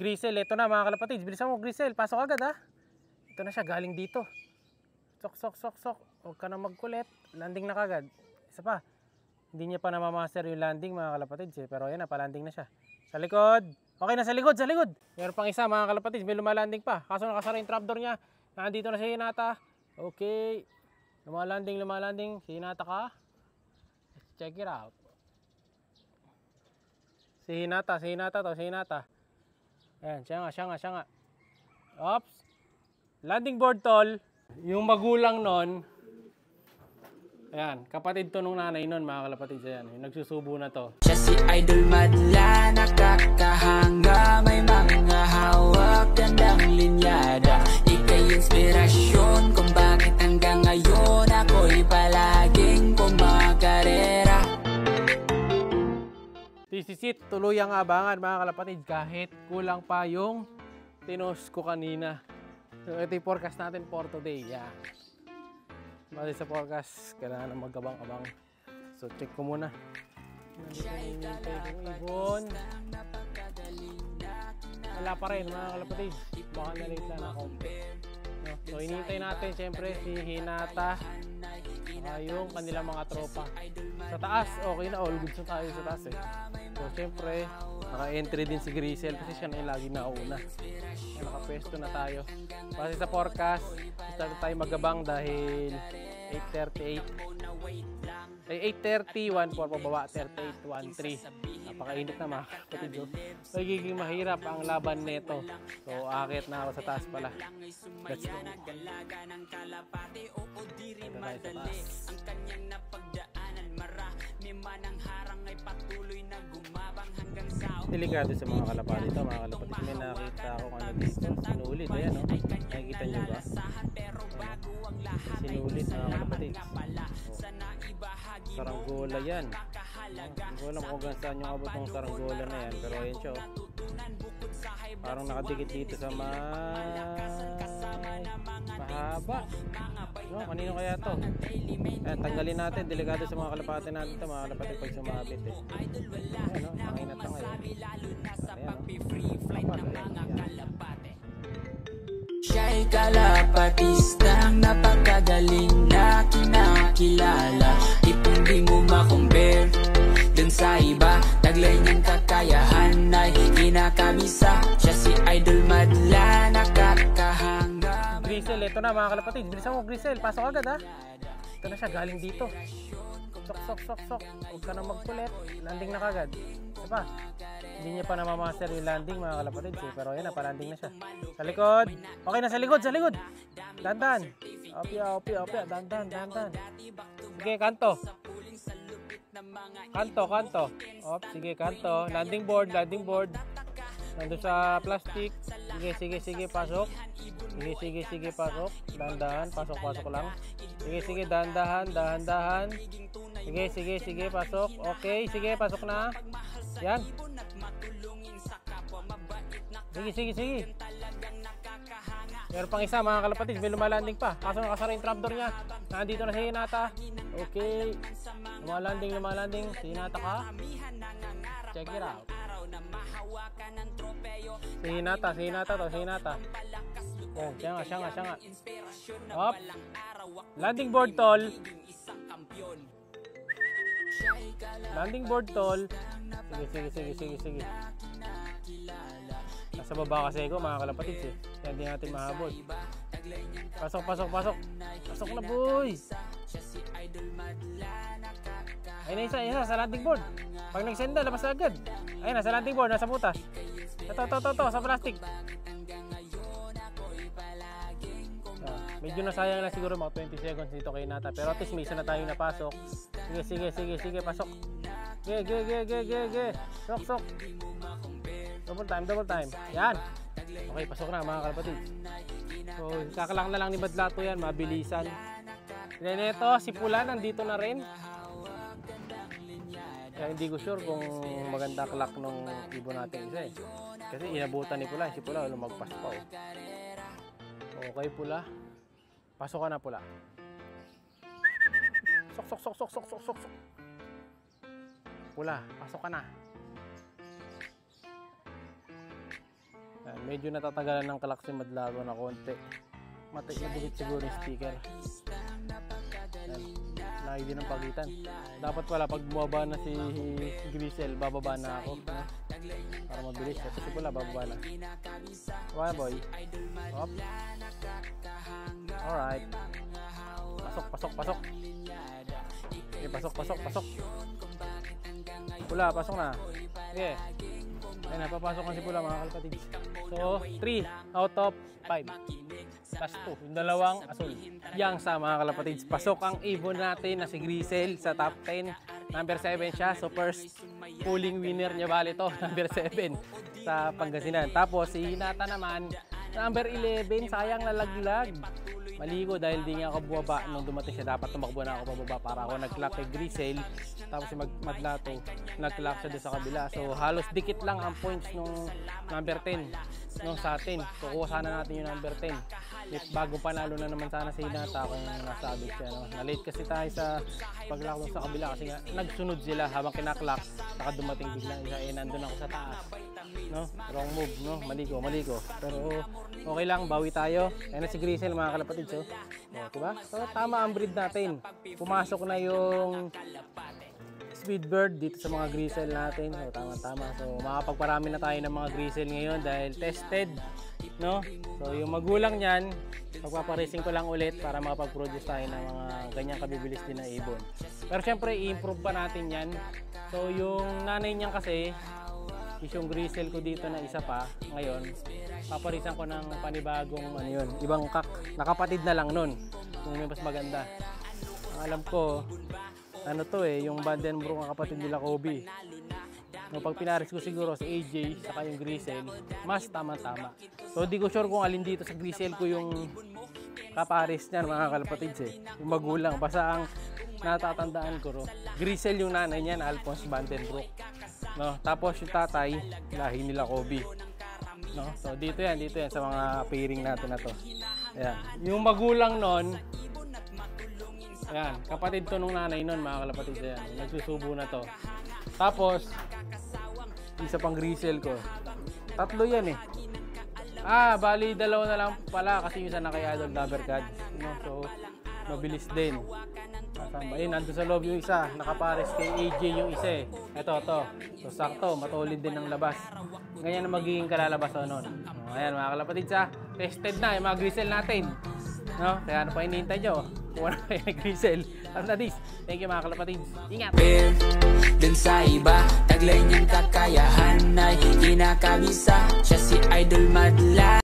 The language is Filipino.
Grisel, ito na mga kalapatids. Bilisan mo, Grisel. Pasok agad ha. Ito na siya, galing dito. Sok, sok, sok, sok. Huwag ka na magkulit. Landing na kagad. Isa pa. Hindi niya pa namamaster yung landing mga kalapatids eh. Pero ayan na, palanding na siya. Sa likod. Okay na, sa likod, sa likod. Meron pang isa mga kalapatids. May lumalanding pa. Kaso nakasara yung trapdoor niya. Nandito na si Hinata. Okay. Lumalanding. Si Hinata ka. Let's check it out. Si Hinata to, si Hinata. Ayan, siya nga. Oops. Landing board tol. Yung magulang nun, ayan, kapatid to nung nanay nun, mga kalapatids. Ayan, yung nagsusubo na to. Siya si Idol Madla, nakakahanga, may mga hawak, gandang linyada. Ika'y inspirasyon kung bakit hanggang ngayon ako'y palaging pumakarera. Tisisit, tuluyang abangan mga kalapatids kahit kulang pa yung tinos ko kanina. So ito yung forecast natin for today. Yan. Bali sa forecast, kailangan na magkabang-abang. So check ko muna. Nandito yung ibon. Wala pa rin mga kalapatids. Baka na-late lang ako. No? So hinihintay natin siyempre si Hinata. Yung kanilang mga tropa. Sa taas, okay na. All good sa tayo sa taas eh. So siyempre, naka-entry din si Grisel kasi siya na yung lagi nauna. Naka-pwesto na tayo. Kasi sa forecast, start tayo magabang dahil 8:30, 1:4 pababa, 38, 1:3. Napakainit na mga kapatid. Magiging mahirap ang laban nito. So akit na ako sa taas pala. Let's go. Ito tayo sa taas. Delikado sa mga kalapati ito mga kalapati. May nakita akong ano dito. Sinulit. Ayan o. Nakikita nyo ba? Sinulit mga kalapati. Saranggola yan. Hindi ko alam kung saan yung abot ng saranggola na yan. Pero ayan siya o. Parang nakadikit dito sa mahaba. No, kanino kaya to? Ayan, tanggalin natin. Delikado sa mga kalapati natin ito. Mga kalapati pag sumabit eh. Ayan o. Nanginat na ngayon. Siya'y kalapatistang napakagaling na kinakilala. Di mo makumpare dun sa iba. Taglay niyang kakayahan ay kinakabisa. Siya si Idol Madla, nakakahanga. Grisel, ito na mga kalapatid. Bilisan mo Grisel, pasok agad ha. Ito na siya, galing dito. Sok. Huwag ka na magkulit. Landing na kagad. Diba? Hindi niya pa namamaster yung landing mga kalapatid eh. Pero ayan na, palanding na siya. Sa likod. Okay na, sa likod. Dandan. Opya. Dandan. Sige, kanto. Op, sige, kanto. Landing board. Nandun sa plastic. Sige, pasok. Sige, pasok. Dahan, pasok lang. Sige, dahan. Sige, pasok. Okay, sige, pasok na. Yan. Sige. Meron pang isa mga kalapatids, may lumalanding pa. Kaso nakasara yung trapdoor niya. Nandito na si Hinata. Okay. Lumalanding. Si Hinata ka. Check it out. Si Hinata to. Oh, siya nga. Up. Landing board tol. Sige. Nasa baba kasi ako mga kalapatids eh. Kaya hindi natin mahabol. Pasok. Pasok na boy. Ayun na isa sa landing board. Pag nagsenda, labas na agad. Ayun na sa landing board, nasa butas. Ito, sa plastic. Medyo nasayang na siguro mga 20 seconds dito kay Hinata. Pero at least may isa na tayong napasok. Sige, pasok. Ge. Sok. Double time. Yan. Okay, pasok na mga kalapatid. So, kakalang na lang ni Badlato yan. Mabilisan. Then ito, si Pula nandito na rin. Kaya hindi ko sure kung maganda klak nung ibon natin isa eh. Kasi inabutan ni Pula. Si Pula lumagpas pa oh. Okay, Pula. Pasok ka na, Pula. Sok. Pula, pasok ka na. medyo natatagalan ng kalak si Madlago na konti. Madikit siguro yung speaker. Ayan. Laki din ang pagitan. Dapat pala pag bumaba na si Grisel, bababa na ako. No? Para mabilis. Ito si Pula, bababa na. Okay boy. Hop. Alright. Pasok. Okay, pasok. Pula, pasok na. Okay. Ayun, napapasok na si Pula mga kalapatids. So, 3 out of 5. Plus 2. Yung dalawang asul. Yang sa mga kalapatids. Pasok ang ibon natin na si Grisel sa top 10. Number 7 siya. So, first pulling winner niya bali to. Number 7 sa Pangasinan. Tapos, si Hinata naman. Number 11. Sayang nalaglag. Maligo dahil di nga ako bumaba nung dumating siya. Dapat tumakbo na ako pababa para ako nag-clock kay Grisel. Tapos si Madlato nag-clock siya doon sa kabila. So halos dikit lang ang points nung number 10 nung sa atin. So kuha sana natin yung number 10. Bagong panalo na naman sana si Hinata kung nasabit siya. No? Na-late kasi tayo sa pag-clock doon sa kabila kasi nga nagsunod sila habang kinaklock. Saka dumating bigla isa. Nandun ako sa taas. No? Wrong move. No? Maligo. Pero okay lang. Bawi tayo. Ayan na si Grisel mga kalapatid. So, diba? So tama ang breed natin. Pumasok na yung Speedbird dito sa mga Grisel natin. So tama. So makapagparami na tayo ng mga Grisel ngayon dahil tested, no? So yung magulang niyan, pagpaparising ko lang ulit para makapag-produce tayo ng mga ganyang kabibilis din na ibon. Pero syempre i-improve pa natin 'yan. So yung nanay niyan kasi is yung Grisel ko dito na isa pa ngayon. Paparisan ko ng panibagong ibang kak. Nakapatid na lang nun. Kung may mas maganda. Ang alam ko, yung Vandenbroek ang kapatid nila Kobe. No, pag pinaris ko siguro si AJ saka yung Grisel, mas tama-tama. So di ko sure kung alin dito sa Grisel ko yung kaparis niyan mga kalapatids yung magulang. Basta ang natatandaan ko Grisel yung nanay niyan, Alphonse Vandenbroek. No, tapos yung tatay, lahi nila Kobe. No, so dito yan sa mga pairing natin na to. Ayan. Yung magulang nun, ayan, kapatid to nung nanay nun mga kalapatid. Ayan, nagsusubo na to. Tapos isa pang Grisel ko. Tatlo yan bali dalawa na lang pala kasi yung isa na kay Idol Lover Gods. No, so mabilis din. Ayun, nandun sa loob yung isa. Nakapares kay AJ yung isa Ito. So sakto, matulid din ng labas. Ganyan na magiging kalalabas nun. Ayan mga kalapatid tested na yung mga Grisel natin. No? Kaya ano pa hinihintay nyo? Kuha na kayo ng Grisel. Thank you mga kalapatids. Ingat! Dun sa iba, taglay niyang kakayahan ay kinakabisa. Siya si Idol